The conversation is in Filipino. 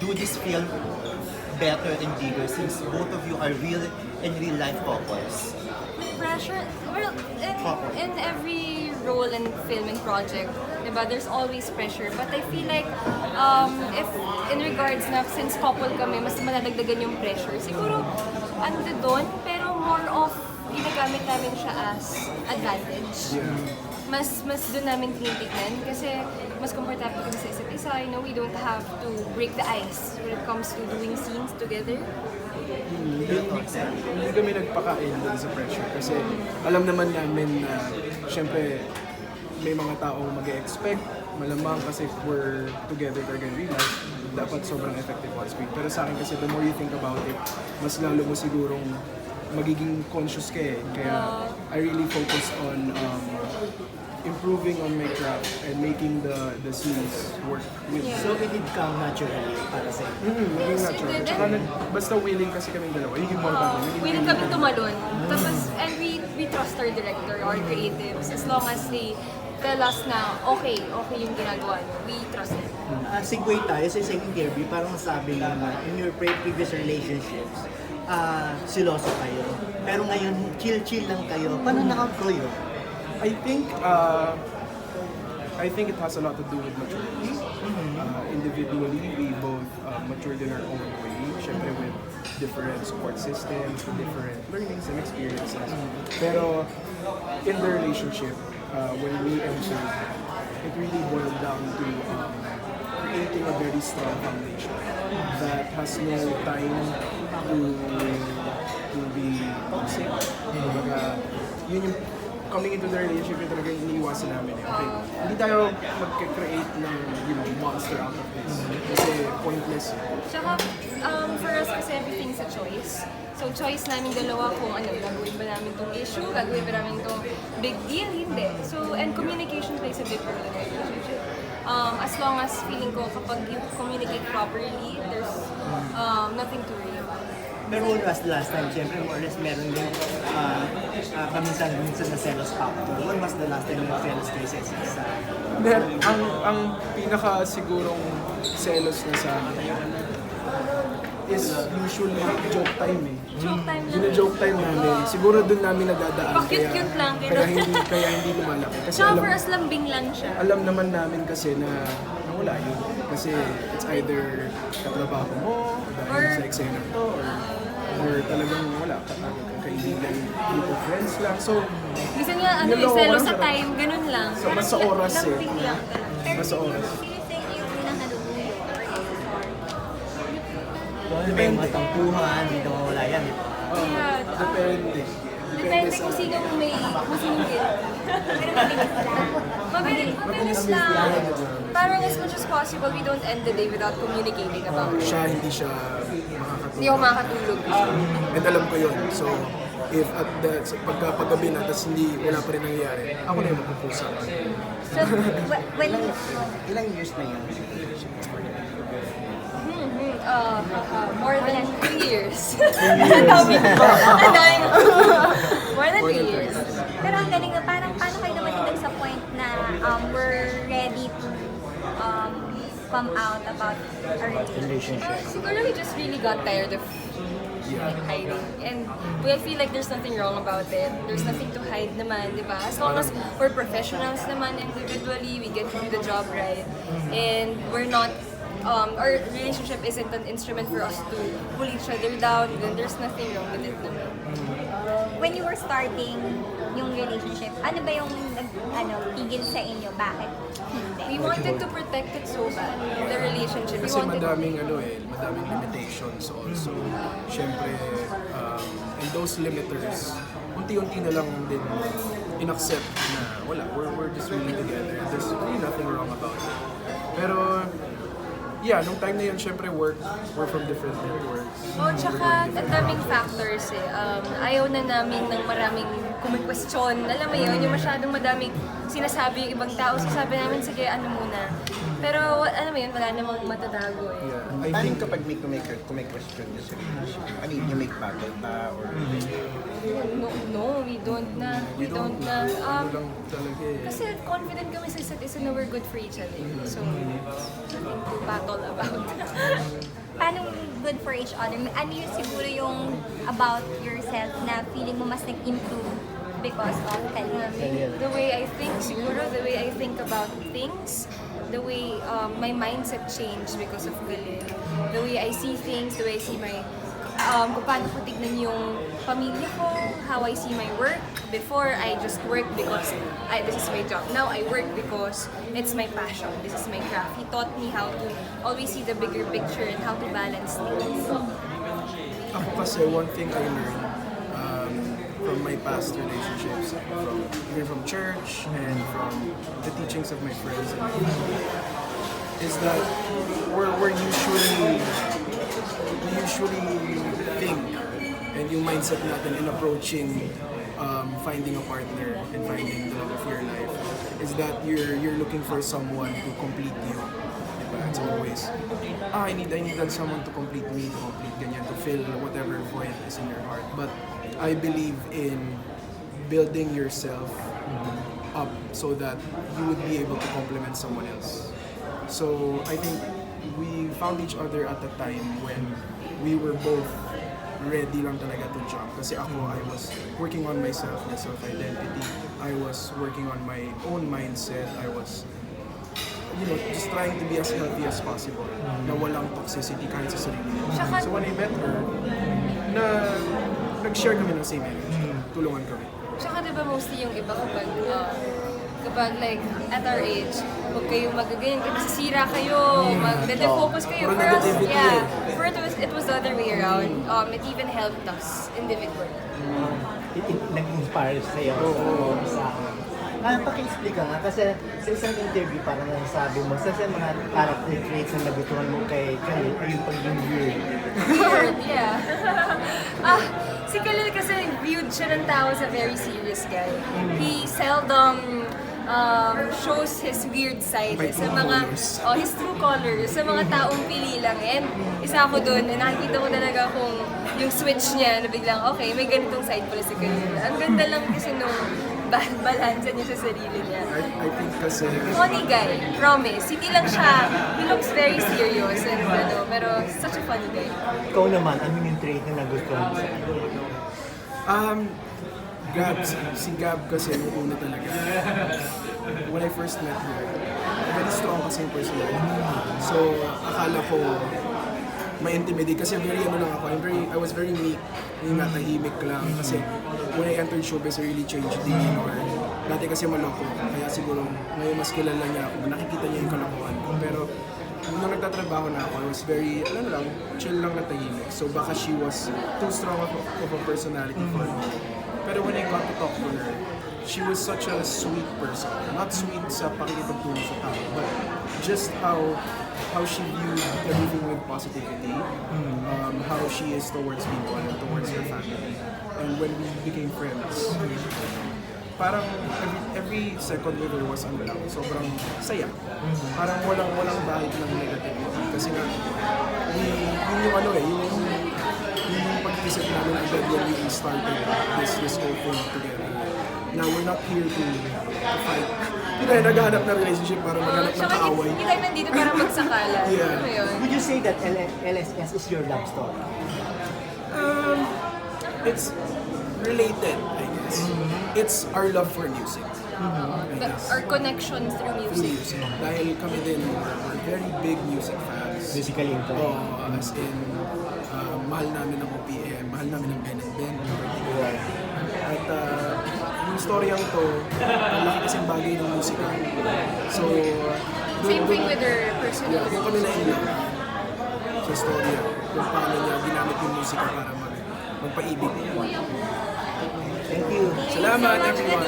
do this film better and bigger since both of you are real and real life couples? Pressure, well, in every role and film and project, diba, there's always pressure. But I feel like, if in regards na, since couple kami, mas malalagdagan yung pressure. Siguro, ano doon, pero more of, ginagamit namin siya as advantage. Mas doon namin tinitignan kasi mas comfortable kami sa isa't isa. You know, we don't have to break the ice when it comes to doing scenes together. Hindi kami nagpakain dun sa pressure kasi alam naman namin na syempre may mga taong mag-expect malamang kasi we're together talaga in real life, dapat sobrang effective on screen. Pero sa akin kasi the more you think about it, mas lalo mo sigurong magiging conscious ka eh. Kaya I really focus on improving on my craft and making the scenes work with me. So it did come naturally para sa inyo? Maging natural. Tsaka basta willing kasi kaming dalawa. Yung important. Willing kami tumalon. Tapos, and we trust our director, our creatives, as long as they tell us na okay yung ginagawa nyo. We trust them. Segue tayo sa second interview, parang sabi nga na in your previous relationships, siloso kayo. Pero ngayon, chill-chill lang kayo. Paano naka-grow yun? I think it has a lot to do with maturity. Individually, we both matured in our own way. Syempre with different support systems, with different learnings and experiences. Pero in the relationship, when we entered, it really boiled down to creating a very strong foundation that has no time to be toxic. Kumbaga, yun yung coming into the relationship yung talagang iniiwasan namin. Okay, hindi tayo mag-create ng monster out of this. Kasi pointless. Tsaka, for us kasi everything's a choice. So choice namin dalawa kung ano, gagawin ba namin itong issue, gagawin ba namin itong big deal, hindi. So, and communication plays a big role in a relationship. As long as feeling ko kapag you communicate properly, there's nothing to worry about. Pero when was the last time? Siyempre, more or less meron din minsan na selos factor. When was the last time yung selos cases? Ang pinaka sigurong selos na sa akin is usually joke time eh. Joke time lang. Gina-joke time namin. Siguro doon namin nadadaan. Pa-cute-cute lang. Kaya hindi lumalaki. Kasi Tsaka for us lambing lang siya. alam naman namin kasi na wala yun. Kasi it's either katrabaho mo, dahil sa eksena to, or talagang wala ka. Kaibigan, group of friends lang. So, Minsan nga, selo sa time, ganun lang. So, mas sa oras eh. Lambing lang. Mas sa oras. Sino sa inyo yung unang nalubuyo? May matampuhan, hindi na mawala yan. Yeah. Depende. Depende kung sino may guilt. Mabilis lang. Parang as much as possible, we don't end the day without communicating about it. Hindi siya Hindi ako makakatulog. And alam ko yun. So, if at pagkapagabi na, tapos wala pa rin nangyayari, ako na yung magpupusa. So, when Ilang years na yun? More than 2 years. Ang dami. Ang dami. More than 2 years. pero ang galing na parang paano kayo naman din sa point na we're ready to come out about our relationship? Siguro we just really got tired of hiding. And I feel like there's nothing wrong about it. There's nothing to hide naman, di ba? As long as we're professionals naman individually, we get to do the job right. And we're not, our relationship isn't an instrument for us to pull each other down, then there's nothing wrong with it naman. When you were starting yung relationship, ano ba yung tigil sa inyo? Bakit hindi? We wanted to protect it so bad, the relationship. We Kasi wanted madaming limitations also. Siyempre, and those limiters, unti-unti na lang din in-accept na wala, we're just really together. There's really nothing wrong about it. Pero, yeah, nung time na yun, syempre we're from different networks. Oh, tsaka ang daming factors eh. Ayaw na namin ng maraming kumikwestiyon. Alam mo yun, yung masyadong madaming sinasabi yung ibang tao. So sabi namin, sige, ano muna. Pero alam mo yun, wala namang matatago eh. Yeah, I think kapag may question yung sa relationship, I mean, you make battle pa or... No, we don't na. We don't na. Ano lang talaga eh. Kasi confident kami sa isa't isa na we're good for each other. So, nothing to battle about. paano good for each other? Ano yung siguro yung about yourself na feeling mo mas nag-improve because of Khalil? The way I think, siguro, the way I think about things, the way my mindset changed because of Khalil. The way I see things, the way I see my, kung paano ko tignan yung pamilya ko, how I see my work. Before, I just work because this is my job. Now, I work because it's my passion. This is my craft. He taught me how to always see the bigger picture and how to balance things. Ako kasi, one thing I learned from my past relationships, even from church and from the teachings of my friends, is that we usually think, and yung mindset natin in approaching finding a partner and finding the love of your life is that you're looking for someone to complete you. Diba? It's always, I need someone to complete me, to complete ganyan, to fill whatever void is in your heart. But I believe in building yourself up so that you would be able to complement someone else. So I think we found each other at a time when we were both ready lang talaga to jump. Kasi ako, I was working on myself, my self-identity. I was working on my own mindset. I was, just trying to be as healthy as possible. Na walang toxicity kahit sa sarili. So when I met her, nag-share kami ng same energy. Tulungan kami. Tsaka diba mostly yung iba kapag like at our age, huwag kayong magaganyan, masisira kayo, magde-focus kayo. For us, yeah, for it was the other way around. It even helped us individually. Nag-inspire sa'yo sa akin. Paki-explain ka nga, kasi sa isang interview parang nasasabi mo, sa mga character traits na nagustuhan mo kay Khalil ay yung pagiging weird. Weird, yeah. Si Khalil kasi viewed siya ng tao as a very serious guy. He seldom shows his weird side sa mga his true colors sa mga taong pili lang. And isa ako doon, nakikita ko talaga kung yung switch niya na biglang okay, may ganitong side pala si Khalil. Ang ganda lang kasi nung balansa niya sa sarili niya. I think kasi Funny guy, promise. Hindi lang siya, he looks very serious and pero such a funny guy. Ikaw naman, ano yung trait na nagustuhan mo sa kanya? Gab, si Gab kasi nung una talaga. When I first met her, very strong kasi yung personality. So, akala ko ma-intimidate kasi very lang ako. I was very meek, yung natahimik lang. Kasi when I entered showbiz, I really changed demeanor. Dati kasi maloko, kaya siguro ngayon mas kilala niya ako, nakikita niya yung kalokohan ko. Pero nung nagtatrabaho na ako, I was very, chill lang na tahimik. So baka she was too strong of a personality for me. Pero when I got to talk to her, she was such a sweet person. Not sweet sa pakikipagtulong sa tao, but just how she viewed everything with positivity, how she is towards people and towards her family. And when we became friends, parang every second with her was sobrang saya. Parang walang bahid ng negativity. Kasi nga, yung pag-isip namin agad when we started this whole thing together. Now, we're not here to fight. Hindi tayo naghahanap na relationship para maghanap ng kaaway. Hindi tayo nandito para magsakala. Yeah. Would you say that LSS is your love story? It's related, I guess. It's our love for music. Our connection through music. Dahil kami din, we're very big music fans. Musically inclined. As in, mahal namin ang OPM, mahal namin ang Ben&Ben. At yung storyang to, ang laki kasing bagay ng musika. So, Same thing with her personality. Kung kami na-in-love sa storya, kung paano niya ginamit yung musika para magpaibig. Thank you. Salamat, everyone!